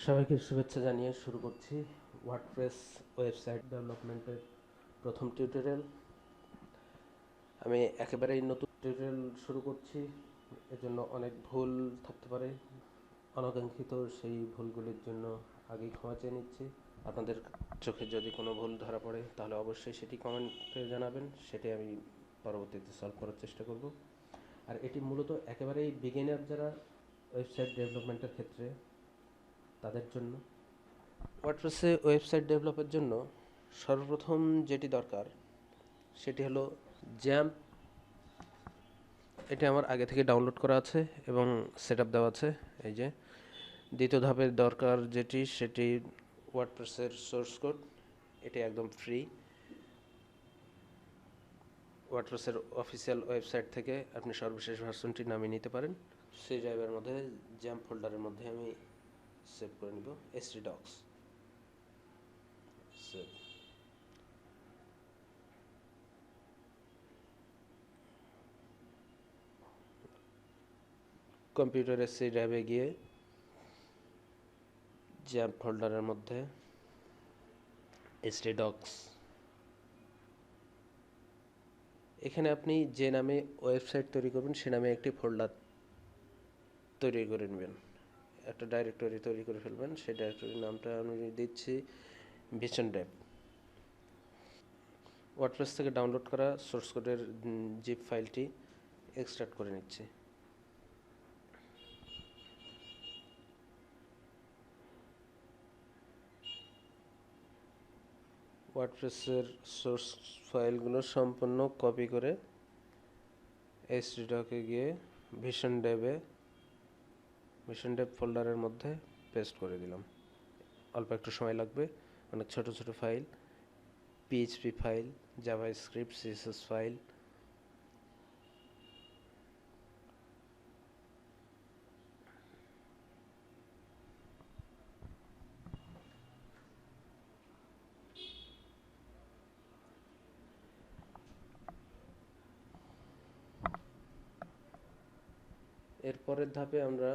সবাইকে শুভেচ্ছা জানিয়ে শুরু করছি ওয়ার্ডপ্রেস ওয়েবসাইট ডেভেলপমেন্টের প্রথম টিউটোরিয়াল। আমি একেবারেই নতুন টিউটোরিয়াল শুরু করছি, এজন্য অনেক ভুল থাকতে পারে। অনাকাঙ্ক্ষিত সেই ভুলগুলির জন্য আগেই ক্ষমা চেয়ে নিচ্ছি। আপনাদের চোখে যদি কোনো ভুল ধরা পড়ে তাহলে অবশ্যই সেটি কমেন্টে জানাবেন, সেটি আমি পরবর্তীতে সলভ করার চেষ্টা করব। আর এটি মূলত একেবারেই বিগিনার যারা ওয়েবসাইট ডেভেলপমেন্টের ক্ষেত্রে তাদের জন্য। ওয়ার্ডপ্রেসে ওয়েবসাইট ডেভেলপের জন্য সর্বপ্রথম যেটি দরকার সেটি হলো জ্যাম্প। এটি আমার আগে থেকে ডাউনলোড করা আছে এবং সেটআপ দেওয়া আছে। এই যে দ্বিতীয় ধাপের দরকার যেটি, সেটি ওয়ার্ডপ্রেসের সোর্স কোড। এটি একদম ফ্রি। ওয়ার্ডপ্রেসের অফিসিয়াল ওয়েবসাইট থেকে আপনি সর্বশেষ ভার্সনটি নামিয়ে নিতে পারেন। সি ড্রাইভের মধ্যে জ্যাম্প ফোল্ডারের মধ্যে আমি সেভ করে নিব htdocs। সেভ। কম্পিউটারের সি ড্রাইভে গিয়ে জ্যাম্প ফোল্ডারের মধ্যে htdocs, এখানে আপনি যে নামে ওয়েবসাইট তৈরি করবেন সে নামে একটি ফোল্ডার তৈরি করে নেবেন, একটা ডাইরেক্টরি তৈরি করে ফেলবেন। সেই ডাইরেক্টরির নামটা আমি দিচ্ছি VisionDev। ওয়ার্ডপ্রেস থেকে ডাউনলোড করা সোর্স কোডের জিপ ফাইলটি এক্সট্রাক্ট করে নিচ্ছি। ওয়ার্ডপ্রেসের সোর্স ফাইলগুলো সম্পূর্ণ কপি করে htdocs-এ গিয়ে VisionDev ফোল্ডারের মধ্যে পেস্ট করে দিলাম। অল্প একটু সময় লাগবে, অনেক ছোট ছোট file, PHP file, JavaScript, CSS file. এর পরের ধাপে আমরা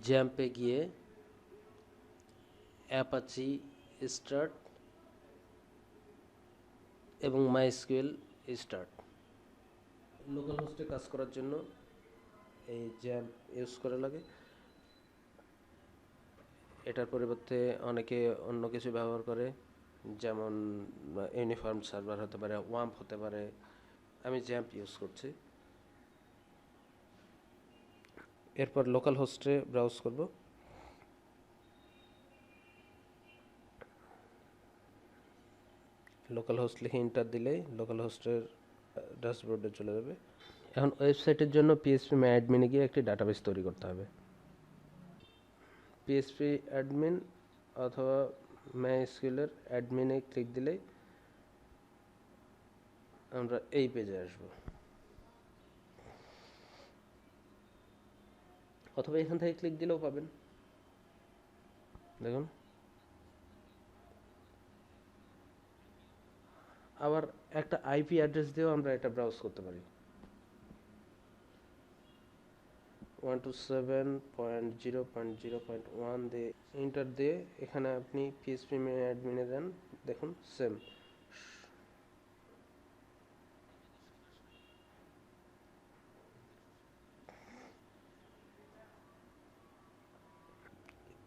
জ্যাম্পে গিয়ে অ্যাপাচি স্টার্ট এবং মাইস্কুয়েল স্টার্ট। লোকাল হোস্টে কাজ করার জন্য এই জ্যাম্প ইউজ করা লাগে। এটার পরিবর্তে অনেকে অন্য কিছু ব্যবহার করে, যেমন ইউনিফর্ম সার্ভার হতে পারে, ওয়াম্প হতে পারে। আমি জ্যাম্প ইউজ করছি। এরপর লোকাল হোস্টে ব্রাউজ করব। লোকাল হোস্ট লিখে এন্টার দিলেই লোকাল হোস্টের ড্যাশবোর্ডে চলে যাবে। এখন ওয়েবসাইটের জন্য পিএইচপি অ্যাডমিনে গিয়ে একটি ডাটাবেস তৈরি করতে হবে। পিএইচপি অ্যাডমিন অথবা মাইস্কুয়েলের অ্যাডমিনে ক্লিক দিলেই আমরা এই পেজে আসব, অথবা এখান থেকে ক্লিক দিলেও পাবেন। দেখুন, আবার একটা আইপি অ্যাড্রেস দিয়েও আমরা এটা ব্রাউজ করতে পারি। 127.0.0.1 দিয়ে এন্টার দিয়ে এখানে আপনি পিএইচপি অ্যাডমিনে দেন, দেখুন সেম।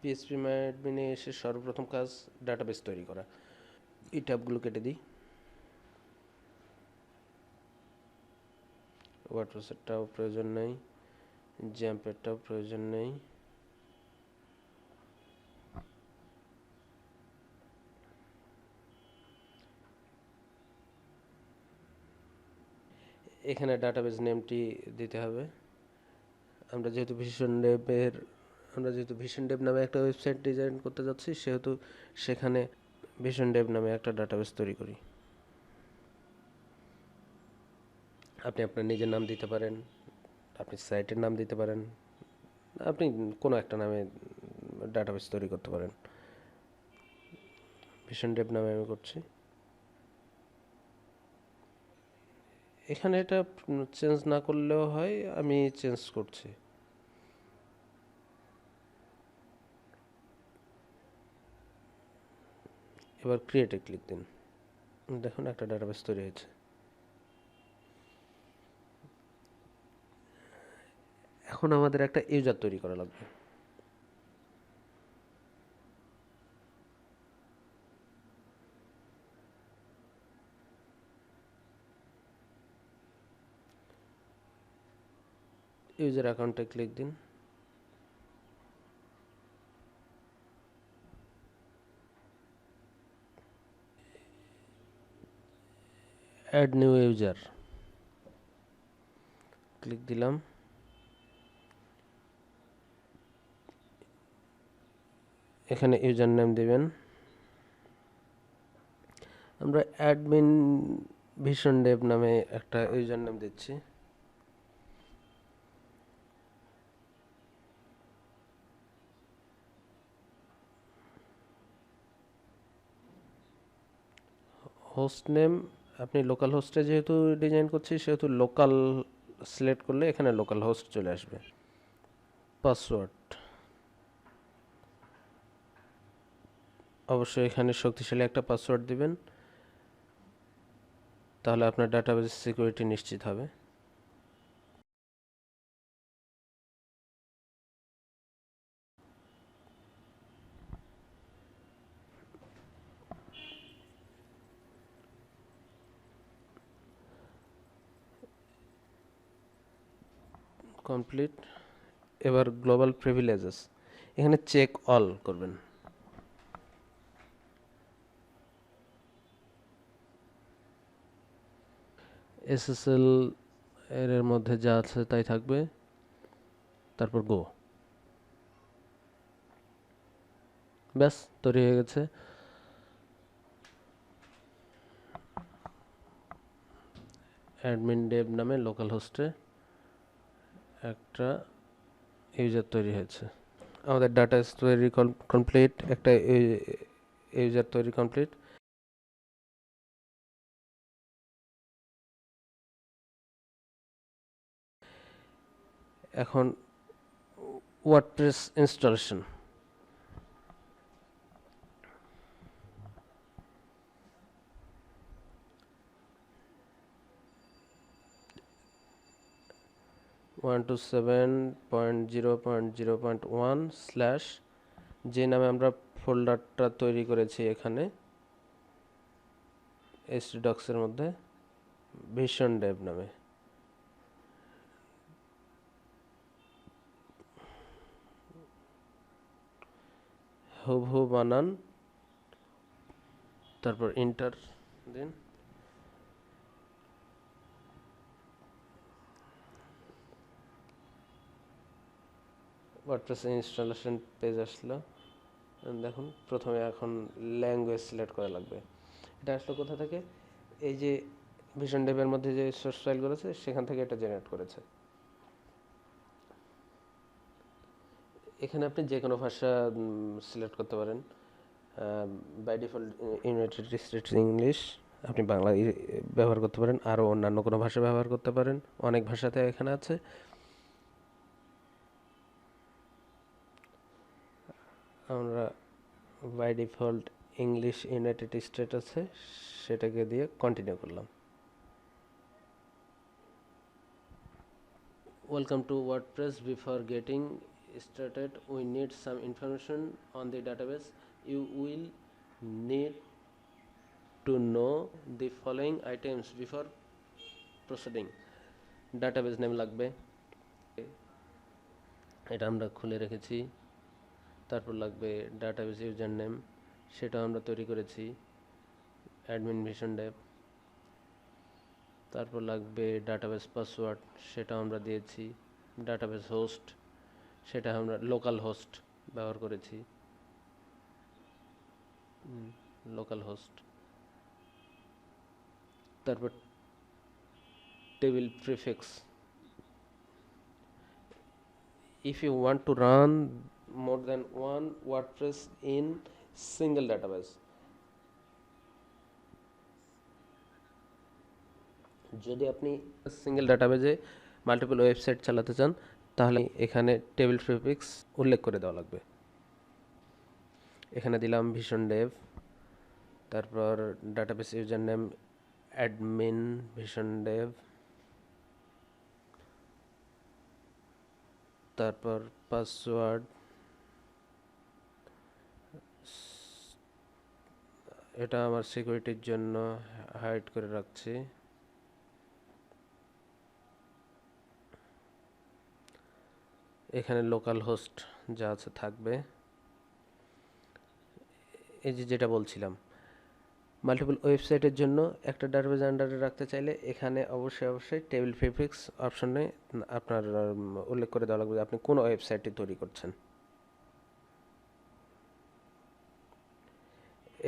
পিএইচপি অ্যাডমিনে এসে সর্বপ্রথম কাজ ডাটাবেস তৈরি করা। এই ট্যাবগুলো কেটে দিই। ওয়ার্ডপ্রেসেরটাও প্রয়োজন নেই, জ্যাম্পেরটাও প্রয়োজন নেই। এখানে ডাটাবেস নেমটি দিতে হবে। আমরা যেহেতু VisionDev নামে একটা ওয়েবসাইট ডিজাইন করতে যাচ্ছি, সেহেতু সেখানে VisionDev নামে একটা ডাটাবেস তৈরি করি। আপনি আপনার নিজের নাম দিতে পারেন, আপনি সাইটের নাম দিতে পারেন, আপনি কোনো একটা নামে ডাটাবেস তৈরি করতে পারেন। VisionDev নামে আমি করছি। এখানে এটা চেঞ্জ না করলেও হয়, আমি চেঞ্জ করছি। এবার ক্রিয়েটে ক্লিক দিন, দেখুন একটা ডাটাবেস তৈরি হয়েছে। এখন আমাদের একটা ইউজার তৈরি করা লাগবে। ইউজার অ্যাকাউন্টে ক্লিক দিন, অ্যাড নিউ ইউজার ক্লিক দিলাম। এখানে ইউজার নেম দিবেন, আমরা অ্যাডমিন ভিশনডেভ নামে একটা ইউজার নেম দিচ্ছি। হোস্ট নেম আপনি লোকাল হোস্টে যেহেতু ডিজাইন করছি সেহেতু লোকাল সিলেক্ট করলে এখানে লোকাল হোস্ট চলে আসবে। পাসওয়ার্ড অবশ্যই এখানে শক্তিশালী একটা পাসওয়ার্ড দিবেন, তাহলে আপনার ডাটাবেস সিকিউরিটি নিশ্চিত হবে। কমপ্লিট। এবার গ্লোবাল প্রিভিলেজেস এখানে চেক অল করবেন। এসএসএল এর মধ্যে যা আছে তাই থাকবে, তারপর গো। ব্যাস তৈরি হয়ে গেছে। অ্যাডমিন ডেভ নামে লোকাল হোস্টে একটা ইউজার তৈরি হয়েছে। আমাদের ডাটা তৈরি কমপ্লিট, একটা ইউজার তৈরি কমপ্লিট। এখন ওয়ার্ডপ্রেস ইনস্টলেশন। ওয়ান টু 7.0.0.1 যে নামে আমরা ফোল্ডারটা তৈরি করেছি এখানে htdocs এর মধ্যে VisionDev নামে। হুবহু বানান, তারপর ইন্টার দিন। ওয়ার্ডপ্রেস ইনস্টলেশন পেজ আসলো, দেখুন প্রথমে এখন ল্যাঙ্গুয়েজ সিলেক্ট করা লাগবে। এটা আসলো কোথা থেকে? এই যে VisionDev এর মধ্যে যে সোর্স ফাইলগুলো আছে সেখান থেকে এটা জেনারেট করেছে। এখানে আপনি যে কোনো ভাষা সিলেক্ট করতে পারেন। By default United States English, আপনি বাংলা ব্যবহার করতে পারেন, আরও অন্যান্য কোনো ভাষা ব্যবহার করতে পারেন, অনেক ভাষাতে এখানে আছে। আমরা by default English United State আছে সেটাকে দিয়ে কন্টিনিউ করলাম। Welcome to WordPress. Before getting started, we need some information on the database. You will need to know the following items before proceeding. Database name লাগবে, এটা আমরা খুলে রেখেছি। তারপর লাগবে ডাটাবেস ইউজার নেম, সেটা আমরা তৈরি করেছি অ্যাডমিন VisionDev। তারপর লাগবে ডাটাবেস পাসওয়ার্ড, সেটা আমরা দিয়েছি। ডাটাবেস হোস্ট, সেটা আমরা লোকাল হোস্ট ব্যবহার করেছি, লোকাল হোস্ট। তারপর table prefix, if you want to run more than one WordPress in single database, যদি আপনি সিঙ্গেল ডাটাবেজে মাল্টিপল ওয়েবসাইট চালাতে চান তাহলে এখানে টেবিল প্রিফিক্স উল্লেখ করে দেওয়া লাগবে। এখানে দিলাম VisionDev, তারপর database user name admin VisionDev, তারপর পাসওয়ার্ড, এটা আমার সিকিউরিটির জন্য হাইড করে রাখছি। এখানে লোকাল হোস্ট যা আছে থাকবে। এই যেটা বলছিলাম, মাল্টিপল ওয়েবসাইটের জন্য একটা ডাটাবেজ আন্ডারে রাখতে চাইলে এখানে অবশ্যই টেবিল প্রিফিক্স অপশনে আপনার উল্লেখ করে দেওয়া লাগবে আপনি কোন ওয়েবসাইটটি তৈরি করছেন।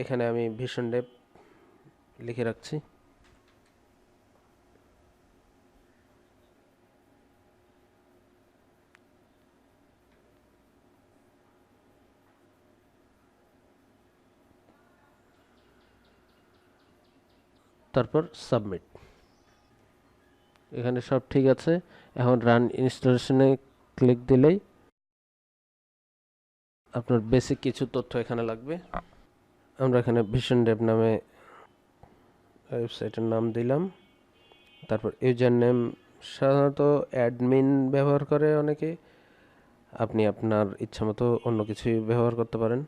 এখানে আমি VisionDev লিখে রাখছি। তারপর সাবমিট। এখানে সব ঠিক আছে। এখন রান ইনস্টলেশনে ক্লিক দিলেই আপনার বেসিক কিছু তথ্য এখানে লাগবে। আমরা এখানে VisionDev নামে ওয়েবসাইটের নাম দিলাম। তারপর ইউজার নেম সাধারণত অ্যাডমিন ব্যবহার করে অনেকে, আপনি আপনার ইচ্ছামতো অন্য কিছুই ব্যবহার করতে পারেন।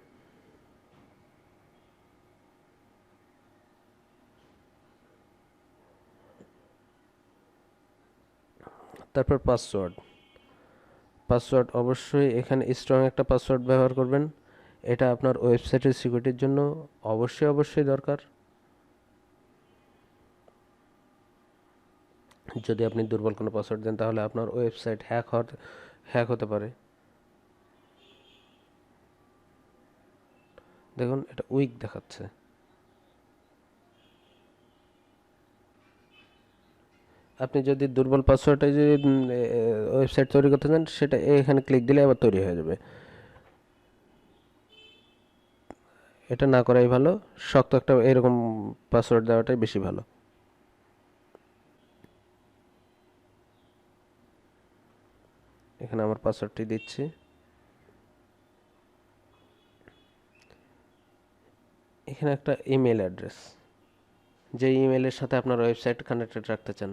তারপর পাসওয়ার্ড অবশ্যই এখানে স্ট্রং একটা পাসওয়ার্ড ব্যবহার করবেন। এটা আপনার ওয়েবসাইটের সিকিউরিটির জন্য অবশ্যই দরকার। যদি আপনি দুর্বল কোনো পাসওয়ার্ড দেন তাহলে আপনার ওয়েবসাইট হ্যাক হতে পারে। দেখুন এটা উইক দেখাচ্ছে। আপনি যদি দুর্বল পাসওয়ার্ডে যদি ওয়েবসাইট তৈরি করতে চান সেটা এখানে ক্লিক দিলে আবার তৈরি হয়ে যাবে। এটা না করাই ভালো, শক্ত একটা এরকম পাসওয়ার্ড দেওয়াটাই বেশি ভালো। এখানে আমার পাসওয়ার্ডটি দিচ্ছি। এখানে একটা ইমেল অ্যাড্রেস, যে ইমেলের সাথে আপনার ওয়েবসাইট কানেক্টেড রাখতে চান।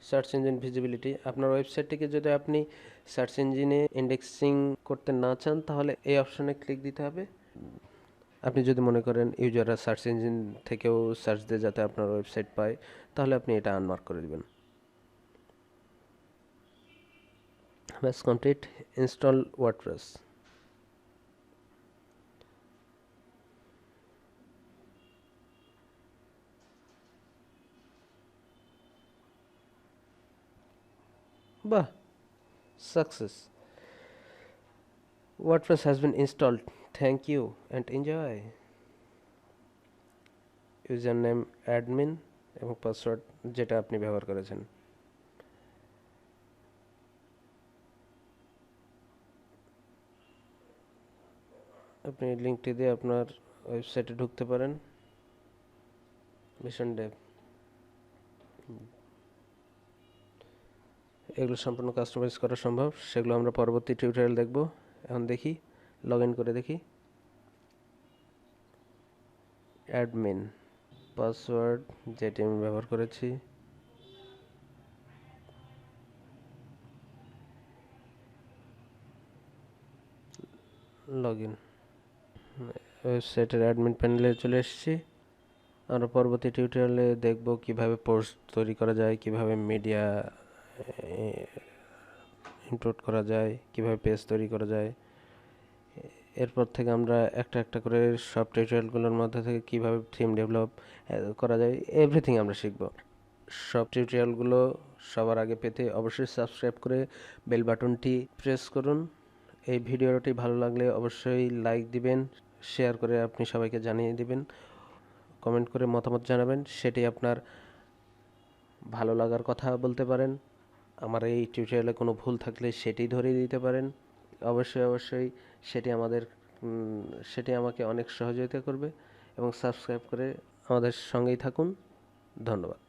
সার্চ ইঞ্জিন ভিজিবিলিটি, আপনার ওয়েবসাইটটিকে যদি আপনি সার্চ ইঞ্জিনে ইন্ডেক্সিং করতে না চান তাহলে এই অপশনে ক্লিক দিতে হবে। আপনি যদি মনে করেন ইউজাররা সার্চ ইঞ্জিন থেকেও সার্চ দিয়ে যাতে আপনার ওয়েবসাইট পায় তাহলে আপনি এটা আনমার্ক করে দিবেন। ব্যাস কমপ্লিট। Install WordPress. বাহ, success. WordPress has been installed. Thank you and enjoy. Username admin এবং পাসওয়ার্ড যেটা আপনি ব্যবহার করেছেন। আপনি লিঙ্কটি দিয়ে আপনার ওয়েবসাইটে ঢুকতে পারেন। VisionDev, এগুলো সম্পূর্ণ কাস্টমাইজ করা সম্ভব, সেগুলো আমরা পরবর্তী টিউটোরিয়াল দেখব। এখন দেখি, লগ ইন করে দেখি। অ্যাডমিন, পাসওয়ার্ড যেটি আমি ব্যবহার করেছি, লগ ইন। ওয়েবসাইটের অ্যাডমিন প্যানেলে চলে এসেছি। আমরা পরবর্তী টিউটোরিয়ালে দেখব কিভাবে পোস্ট তৈরি করা যায়, কিভাবে মিডিয়া ইনপুট করা যায়, কিভাবে পেজ তৈরি করা যায়। এরপর থেকে আমরা একটা করে সব টিউটোরিয়ালগুলোর মধ্যে থেকে কিভাবে থিম ডেভেলপ করা যায় এভরিথিং আমরা শিখব। সব টিউটোরিয়ালগুলো সবার আগে পেতে অবশ্যই সাবস্ক্রাইব করে বেল বাটনটি প্রেস করুন। এই ভিডিওটি ভালো লাগলে অবশ্যই লাইক দিবেন, শেয়ার করে আপনি সবাইকে জানিয়ে দিবেন, কমেন্ট করে মতামত জানাবেন। সেটি আপনার ভালো লাগার কথা বলতে পারেন। আমার এই টিউটোরিয়ালে কোনো ভুল থাকলে সেটি ধরিয়ে দিতে পারেন। অবশ্যই সেটি আমাকে অনেক সহযোগিতা করবে। এবং সাবস্ক্রাইব করে আমাদের সঙ্গেই থাকুন। ধন্যবাদ।